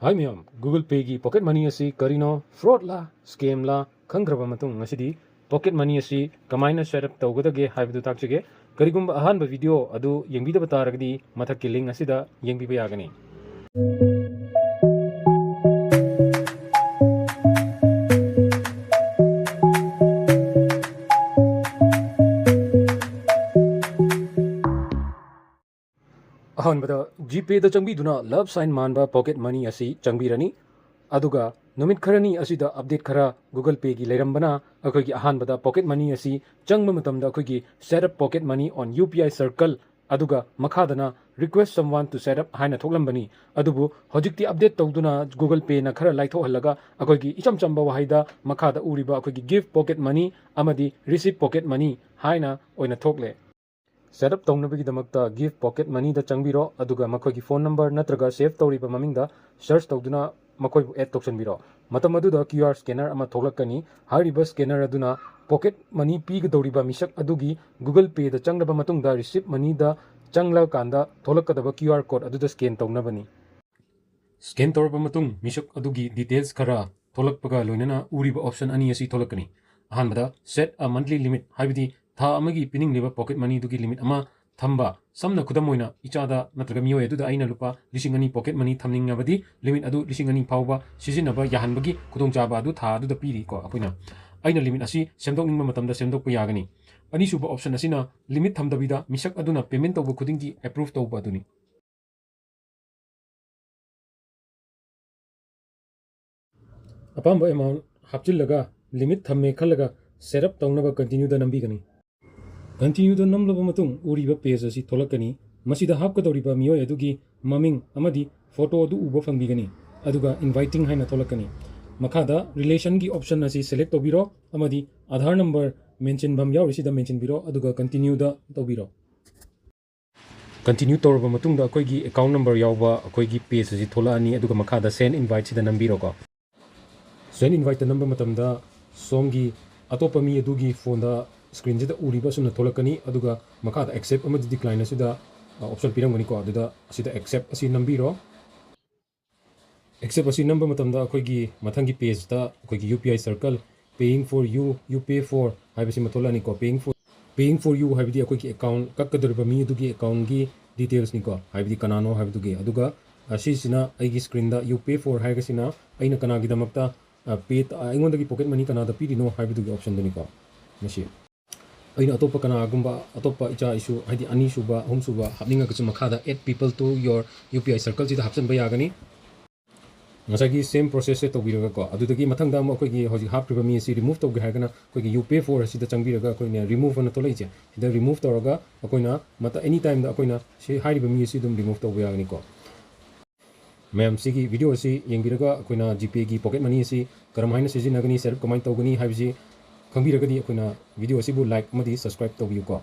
Hi ma'am, Google Pay ki Pocket Money asi karino fraud la scam la khangraba matung ngasidi Pocket Money asi kamaina setup tawgadage haibadu takchige karigumba ahanba video adu yengbida bataragdi mathakki link asida yengbiba yagani. अहनबदा GPay दा चंगबीदुना love sign मानबा pocket money असि चंगबीरनी अदुगा नुमित खरनी असिदा update खरा Google पे की लेरंबना अखोगी अहनबदा pocket money असि चंगब मतमदा अखोगी setup pocket money on UPI Circle अदुगा मखादना रिक्वेस्ट समवन टू सेटअप हाइना थोकलंबनी अदुबु होजिक्ति अपडेट तौदुना गूगल पे ना खरा लाइथो हल्लगा अखोगी इचम चंबा वहाइदा मखादा उरिबा अखोगी गिफ्ट पॉकेट मनी अमदी रिसीव पॉकेट मनी हाइना ओइना थोकले सेटअप तौनबगीदमक्ता गिफ्ट पॉकेट मनी दा चंगबिरो अदुगा मखोगी फोन नंबर नत्रगा सेव तौरिबा ममिंगदा सर्च तौदुना मखोइबु एड तौसनबिरो मतम अदुदा QR स्कैनर अमा थोलक्कनी हारिबा स्कैनर अदुना पॉकेट मनी पीगदौरिबा मिसक अदुगी गूगल पे दा चंगलबा मतुंगदा रिसीव मनी दा चंगला कांदा थोलक्कदबा QR कोड अदुदा स्कैन तौनबनी स्कैन तौरबा मतुंग मिसक अदुगी डिटेल्स खरा थोलक्पगा लोइनना उरिबा ऑप्शन अनि असि थोलक्कनी अहानबदा सेट अ मंथली लिमिट हाइबदी था अमगी पिनिंग लेबा पॉकेट मनी दुगी लिमिट अमा थंबा समना खुदम मोइना इचादा नत्रगा मियोय अदुदा आइना लुपा लिसिंग अनि पॉकेट मनी थमनिंगबदी लिमिट अदु लिसिंग अनि फावबा सिजिनबा याहनबगी खुदोंग चाबा अदु था अदुदा पीरी को अखोइना आइना लिमिट असि सेमदोकनिंगबा मतमदा सेमदोकपा यागनी अनिसुबा ऑप्शन असिना लिमिट थमदबिदा मिसक अदुना पेमेंट तौबा खुदिंगी अप्रूव तौबा अदुनी अपाम्बा अमाउंट हापचिल्लगा लिमिट थम्मे खल्लगा सेटअप तौनबा कंटिन्यू दा नंबीगनी कंटिन्यू दा नमलबा मतुंग उरिबा पेज असि थोलक्कनी मसिदा हापकदौरिबा मियोय अदुगी ममिंग अमदी फोटो अदु उबा फंगबिगनी अदुगा इनवाइटिंग हाइना थोलक्कनी मखादा रिलेशन की ऑप्शन असी सेलेक्ट तौबिरो अमदी आधार नंबर मेंशन बम यावरिसिदा मेंशन बिरो अदुगा कंटिन्यू दा तौबिरो कंटिन्यू तौरबा मतुंगदा अखोइगी अकाउंट नंबर यावबा अखोइगी पेज असि थोलानी अदुगा मखादा सेंड इनवाइट सिदा नंबिरो को सेंड इनवाइट नंबर मतमदा सोमगी अतोपा मी अदुगी फोनदा स्क्रीन से उरीबा सुना थोलक्कनी अदुगा मखादा एक्सेप्ट अमदी डिक्लाइन असिदा ऑप्शन पिरंगनी को अदुदा असिदा एक्सेप्ट असि नंबिरो एक्सेप्ट असि नंबर मतमदा अखोइगी मथंगी पेज दा अखोइगी UPI Circle paying for you you pay for हाइबसि मथोलानी को पेइंग फॉर यू हाइबदी अखोइगी अकाउंट कक्कदरबा मी अदुगी अकाउंट की डिटेल्स निको हाइबदी कनानो हाइबदुगी अदुगा असिसिना अइगी स्क्रीन दा यू पे फॉर हाइगसिना अइना कनागिदमक्ता पे अइगोंदगी पॉकेट मनी कनादा पीरिनो हाइबदुगी ऑप्शन दुनिको मसी अइना अतोपा कनागुंबा अतोपा इचा इशू हाइदी अनीसुबा अहुमसुबा हापनिंगकसु मखादा 8 people to your UPI Circle सिदा हापसनबा यागनी ngasagi same process se tobiraga ko adudagi mathangda mo koi gi hoji hapriba mi si remove tawge hagana koi gi UPay for asida changbiraga koi ne remove na to leije ida remove tawraga akoina mata anytime da akoina se hairiba mi si dum remove tawbe yagani ko मैम सिगी video से येंबिरगा अखोइना GPay की pocket money से करम हाइना सिजिनगनी setup कमाइन तौगनी हाइबसी खंबिरगदी अखोइना video से बु लाइक अमदी सब्सक्राइब तौबियु को